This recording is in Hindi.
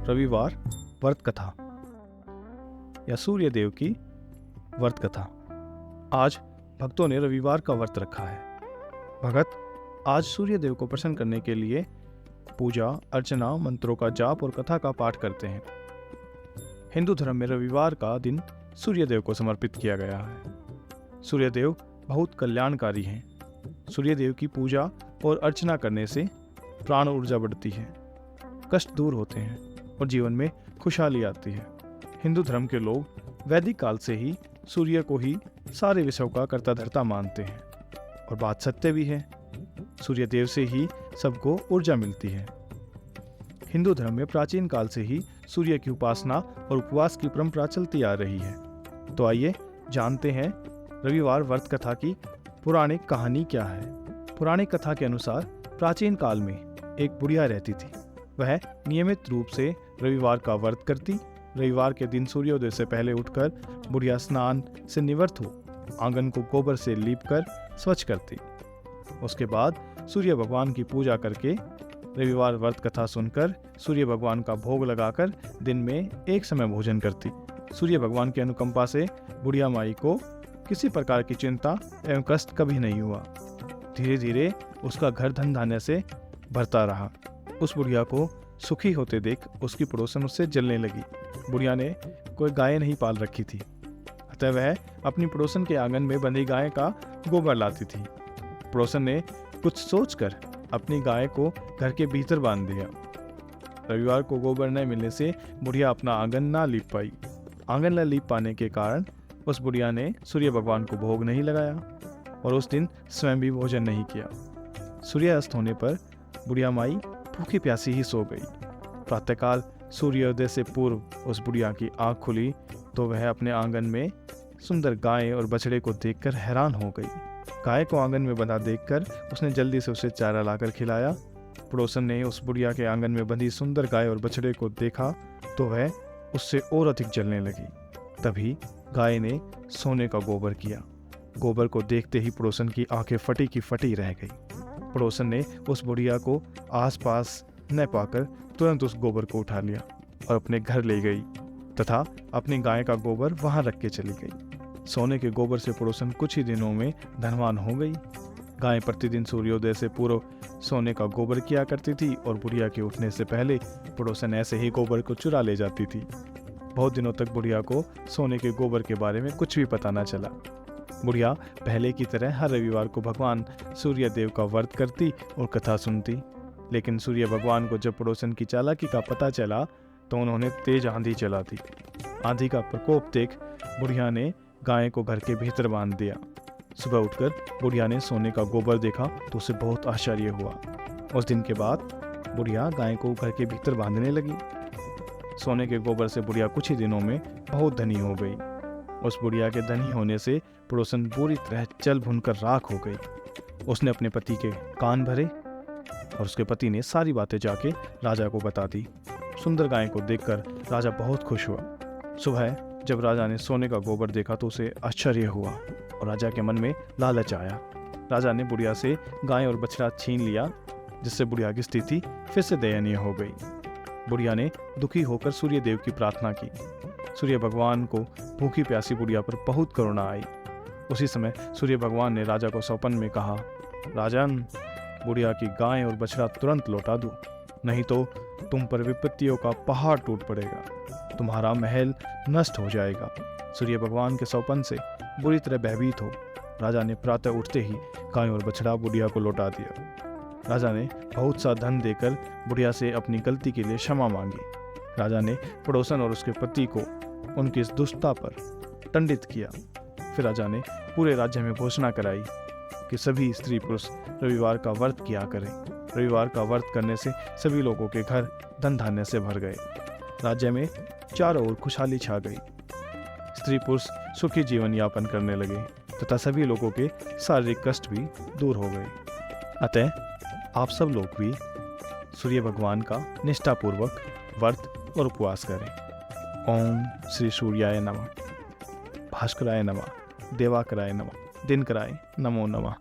रविवार व्रत कथा या सूर्य देव की व्रत कथा। आज भक्तों ने रविवार का व्रत रखा है। भगत आज सूर्य देव को प्रसन्न करने के लिए पूजा अर्चना, मंत्रों का जाप और कथा का पाठ करते हैं। हिंदू धर्म में रविवार का दिन सूर्य देव को समर्पित किया गया है। सूर्य देव बहुत कल्याणकारी हैं। सूर्य देव की पूजा और अर्चना करने से प्राण ऊर्जा बढ़ती है, कष्ट दूर होते हैं और जीवन में खुशहाली आती है। हिंदू धर्म के लोग वैदिक काल से ही सूर्य को ही सारे विषयों का कर्ता धर्ता मानते हैं और बात सत्य भी है। सूर्य देव से ही सबको ऊर्जा मिलती है। हिंदू धर्म में प्राचीन काल से ही सूर्य की उपासना और उपवास की परंपरा चलती आ रही है। तो आइए जानते हैं रविवार व्रत कथा की पौराणिक कहानी क्या है। पौराणिक कथा के अनुसार प्राचीन काल में एक बुढ़िया रहती थी। वह नियमित रूप से रविवार का व्रत करती। रविवार के दिन सूर्योदय से पहले उठकर बुढ़िया स्नान से निवृत्त हो आंगन को गोबर से लीपकर स्वच्छ करती। उसके बाद सूर्य भगवान की पूजा करके रविवार व्रत कथा सुनकर सूर्य भगवान का भोग लगाकर दिन में एक समय भोजन करती। सूर्य भगवान की अनुकंपा से बुढ़िया माई को किसी प्रकार की चिंता एवं कष्ट कभी नहीं हुआ। धीरे धीरे उसका घर धन धान्य से भरता रहा। उस बुढ़िया को सुखी होते देख उसकी पड़ोसन उससे जलने लगी। बुढ़िया ने कोई गाय नहीं पाल रखी थी, अतः वह अपनी पड़ोसन के आंगन में बंधी गाय का गोबर लाती थी। पड़ोसन ने कुछ सोचकर अपनी गाय को घर के भीतर बांध दिया। रविवार को गोबर न मिलने से बुढ़िया अपना आंगन ना लीप पाई। आंगन न लीप पाने के कारण उस बुढ़िया ने सूर्य भगवान को भोग नहीं लगाया और उस दिन स्वयं भी भोजन नहीं किया। सूर्यास्त होने पर बुढ़िया माई भूखी प्यासी ही सो गई। प्रातःकाल सूर्योदय से पूर्व उस बुढ़िया की आंख खुली तो वह अपने आंगन में सुंदर गाय और बछड़े को देखकर हैरान हो गई। गाय को आंगन में बंधा देखकर उसने जल्दी से उसे चारा लाकर खिलाया। पड़ोसन ने उस बुढ़िया के आंगन में बंधी सुंदर गाय और बछड़े को देखा तो वह उससे और अधिक जलने लगी। तभी गाय ने सोने का गोबर किया। गोबर को देखते ही पड़ोसन की आंखें फटी की फटी रह गई। पड़ोसन ने उस बुढ़िया को आसपास न पाकर तुरंत उस गोबर को उठा लिया और अपने घर ले गई तथा अपनी गाय का गोबर वहां रख के चली गई। सोने के गोबर से पड़ोसन कुछ ही दिनों में धनवान हो गई। गाय प्रतिदिन सूर्योदय से पूर्व सोने का गोबर किया करती थी और बुढ़िया के उठने से पहले पड़ोसन ऐसे ही गोबर को चुरा ले जाती थी। बहुत दिनों तक बुढ़िया को सोने के गोबर के बारे में कुछ भी पता न चला। बुढ़िया पहले की तरह हर रविवार को भगवान सूर्य देव का व्रत करती और कथा सुनती। लेकिन सूर्य भगवान को जब पड़ोसन की चालाकी का पता चला तो उन्होंने तेज आंधी चला दी। आंधी का प्रकोप देख बुढ़िया ने गाय को घर के भीतर बांध दिया। सुबह उठकर बुढ़िया ने सोने का गोबर देखा तो उसे बहुत आश्चर्य हुआ। उस दिन के बाद बुढ़िया गाय को घर के भीतर बांधने लगी। सोने के गोबर से बुढ़िया कुछ ही दिनों में बहुत धनी हो गई। उस बुढ़िया के धनी होने से पड़ोसन पूरी तरह जल भुनकर राख हो गई। उसने अपने पति के कान भरे और उसके पति ने सारी बातें जाके राजा को बता दी। सुंदर गाय को देखकर राजा बहुत खुश हुआ। सुबह जब राजा ने सोने का गोबर देखा तो उसे आश्चर्य हुआ और राजा के मन में लालच आया। राजा ने बुढ़िया से गाय और बछड़ा छीन लिया, जिससे बुढ़िया की स्थिति फिर से दयनीय हो गई। बुढ़िया ने दुखी होकर सूर्य देव की प्रार्थना की। सूर्य भगवान को भूखी प्यासी बुढ़िया पर बहुत करुणा आई। उसी समय सूर्य भगवान ने राजा को स्वप्न में कहा, राजन, बुढ़िया की गाय और बछड़ा तुरंत लौटा दो, नहीं तो तुम पर विपत्तियों का पहाड़ टूट पड़ेगा, तुम्हारा महल नष्ट हो जाएगा। सूर्य भगवान के स्वप्न से बुरी तरह भयभीत हो राजा ने प्रातः उठते ही गाय और बछड़ा बुढ़िया को लौटा दिया। राजा ने बहुत सा धन देकर बुढ़िया से अपनी गलती के लिए क्षमा मांगी। राजा ने पड़ोसन और उसके पति को उनकी इस दुष्टता पर दंडित किया। फिर राजा ने पूरे राज्य में घोषणा कराई कि सभी स्त्री पुरुष रविवार का व्रत किया करें। रविवार का व्रत करने से सभी लोगों के घर धन धान्य से भर गए। राज्य में चारों ओर खुशहाली छा गई। स्त्री पुरुष सुखी जीवन यापन करने लगे तथा सभी लोगों के शारीरिक कष्ट भी दूर हो गए। अतः आप सब लोग भी सूर्य भगवान का निष्ठापूर्वक व्रत और उपवास करें। ओम श्री सूर्याय नमः, भास्कराय नमः, देवाकराय नमः, दिनकराय नमो नमः।